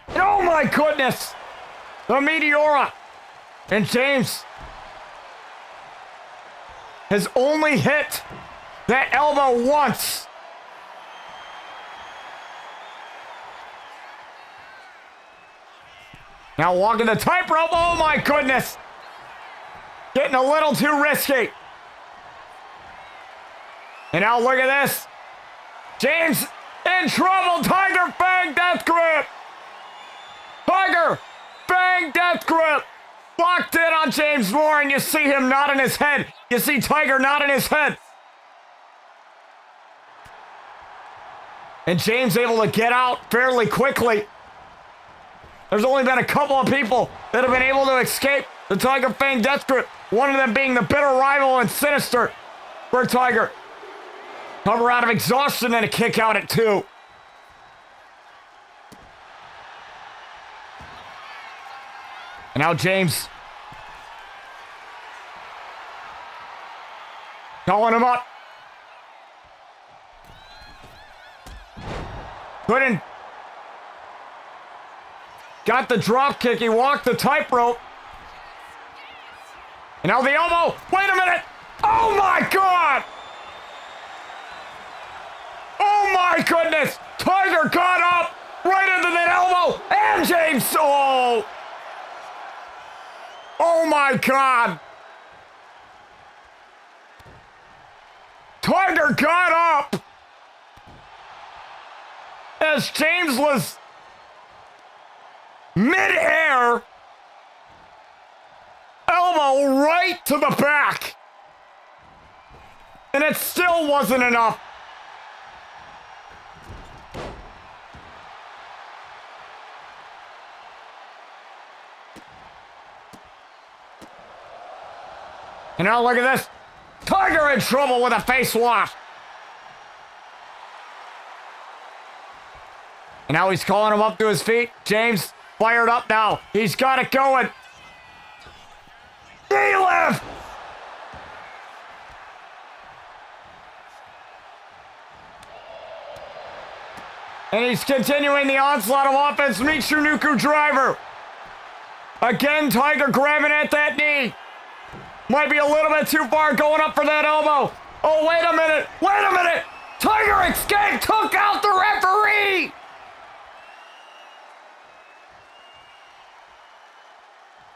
A: And oh my goodness. The Meteora. And James has only hit that elbow once. Now walking the tightrope. Oh my goodness. Getting a little too risky. And now look at this. James in trouble. Tiger Fang death grip. Tiger Fang death grip. Locked in on James Moore, and you see him nodding his head. You see Tiger nodding his head. And James able to get out fairly quickly. There's only been a couple of people that have been able to escape the Tiger Fang death grip. One of them being the bitter rival and Sinister for Tiger. Cover out of exhaustion and a kick out at 2. And now James. Calling him up. Couldn't. Got the drop kick. He walked the tightrope. And now the elbow. Wait a minute. Oh my God. Oh my goodness. Tiger got up right into that elbow. And James. Oh. Oh my God. Tiger got up as James was mid-air, elbow right to the back, and it still wasn't enough. And now look at this. Tiger in trouble with a face wash. And now he's calling him up to his feet. James fired up now. He's got it going. Knee lift. And he's continuing the onslaught of offense. Michinoku driver. Again, Tiger grabbing at that knee. Might be a little bit too far going up for that elbow. Oh, wait a minute. Wait a minute. Tiger escaped, took out the referee.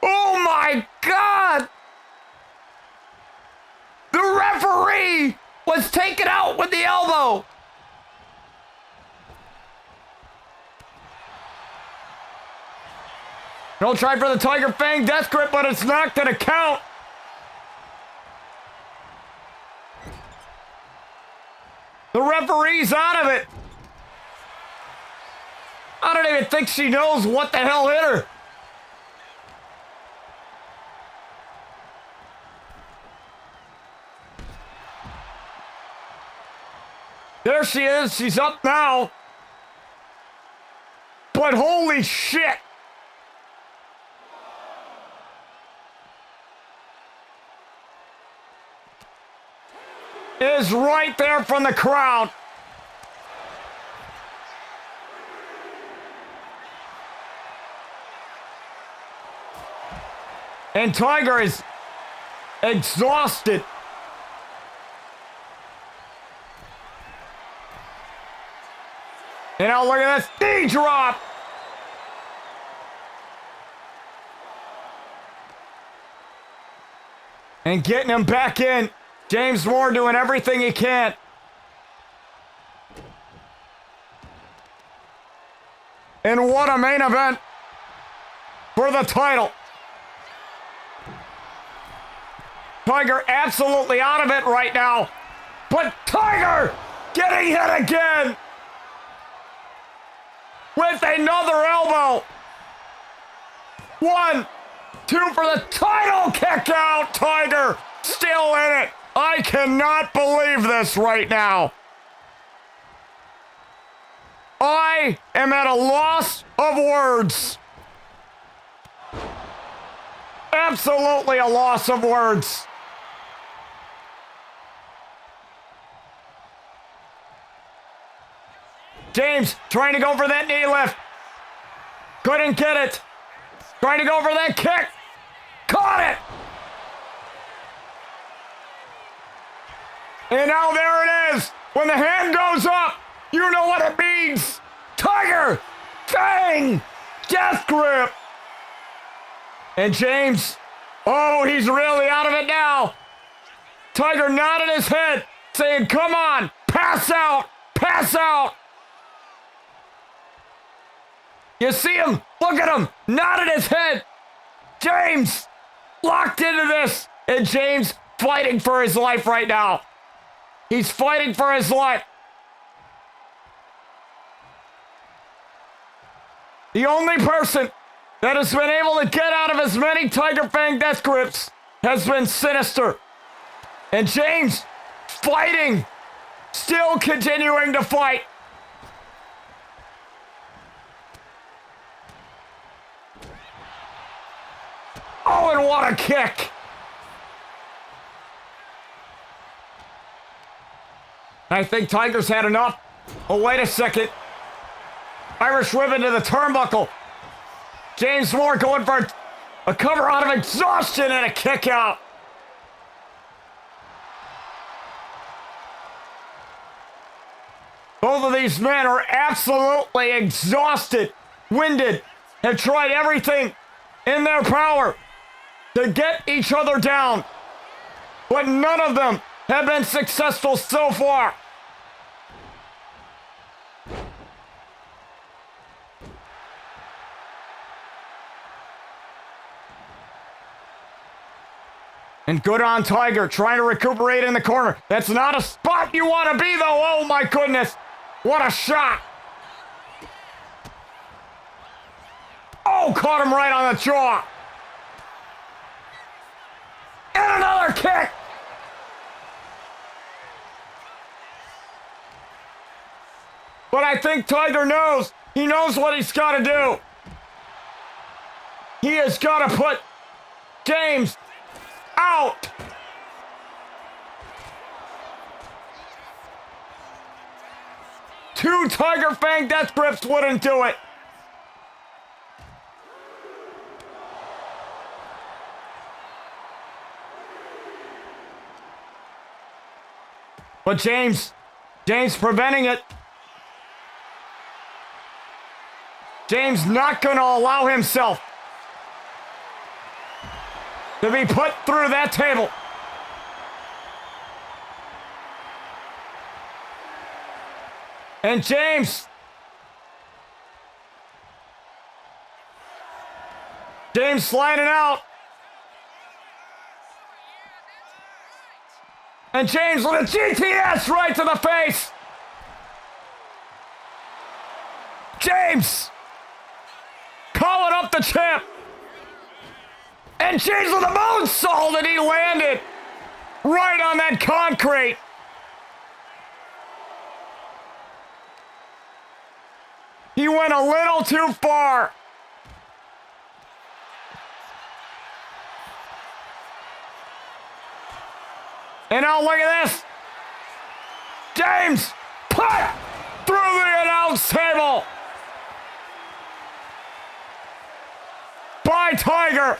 A: Oh, my God. The referee was taken out with the elbow. Don't try for the Tiger Fang death grip, but it's not going to count. The referee's out of it. I don't even think she knows what the hell hit her. There she is. She's up now. But holy shit. Is right there from the crowd. And Tiger is exhausted. And now look at this knee drop. And getting him back in. James Moore doing everything he can. And what a main event for the title. Tiger absolutely out of it right now. But Tiger getting hit again with another elbow. 1, 2 for the title kick out. Tiger still in it. I cannot believe this right now. I am at a loss of words. Absolutely a loss of words. James trying to go for that knee lift. Couldn't get it. Trying to go for that kick. Caught it. And now there it is. When the hand goes up, you know what it means. Tiger, Fang, death grip. And James, oh, he's really out of it now. Tiger nodded his head, saying, come on, pass out, pass out. You see him, look at him, nodded his head. James, locked into this. And James fighting for his life right now. He's fighting for his life. The only person that has been able to get out of as many Tiger Fang death grips has been Sinister. And James fighting Still continuing to fight. Oh, and what a kick. I think Tiger's had enough. Oh, wait a second. Irish whip into the turnbuckle. James Moore going for a cover out of exhaustion and a kick out. Both of these men are absolutely exhausted, winded, have tried everything in their power to get each other down, but none of them have been successful so far. And good on Tiger, trying to recuperate in the corner. That's not a spot you want to be, though. Oh, my goodness. What a shot. Oh, caught him right on the jaw. And another kick. But I think Tiger knows. He knows what he's got to do. He has got to put James out. Two Tiger Fang death grips wouldn't do it. But James preventing it. James not going to allow himself to be put through that table. And James sliding out. And James with a GTS right to the face. James calling up the champ. And James with a moonsault, and he landed right on that concrete. He went a little too far. And now look at this. James put through the announce table by Tiger.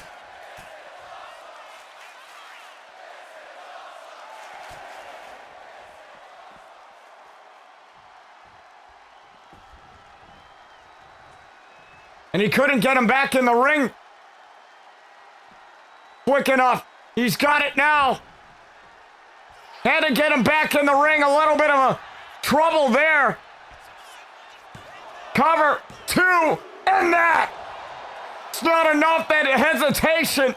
A: And he couldn't get him back in the ring quick enough. He's got it now. Had to get him back in the ring. A little bit of a trouble there. Cover, two, and that. It's not enough. That hesitation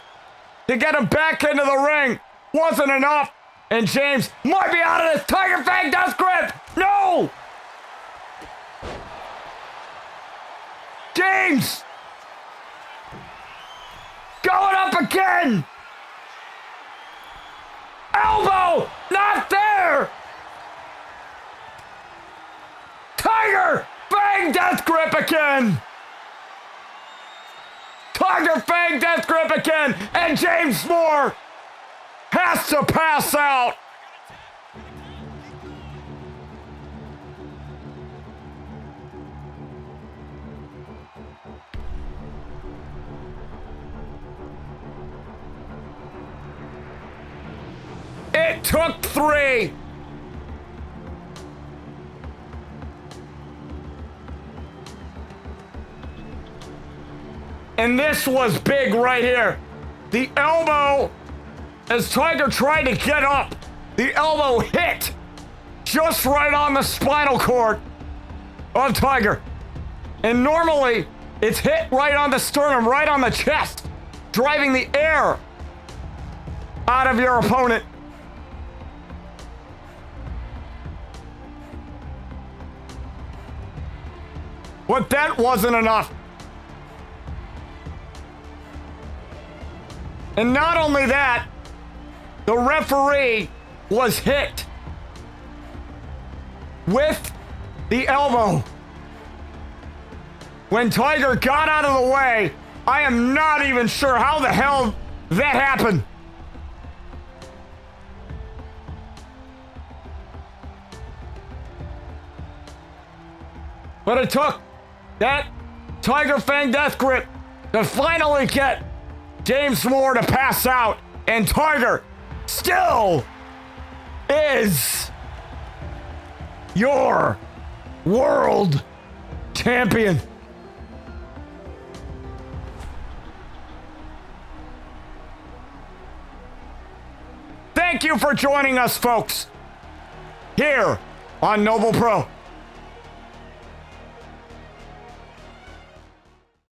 A: to get him back into the ring wasn't enough. And James might be out of this. Tiger Fang does grip. No! James! Going up again! Elbow! Not there! Tiger Fang death grip again! Tiger Fang death grip again! And James Moore has to pass out! It took three. And this was big right here. The elbow, as Tiger tried to get up, the elbow hit just right on the spinal cord of Tiger. And normally, it's hit right on the sternum, right on the chest, driving the air out of your opponent. But that wasn't enough. And not only that, the referee was hit with the elbow. When Tiger got out of the way, I am not even sure how the hell that happened. But it took that Tiger Fang Death Grip to finally get James Moore to pass out. And Tiger still is your world champion. Thank you for joining us, folks, here on Noble Pro.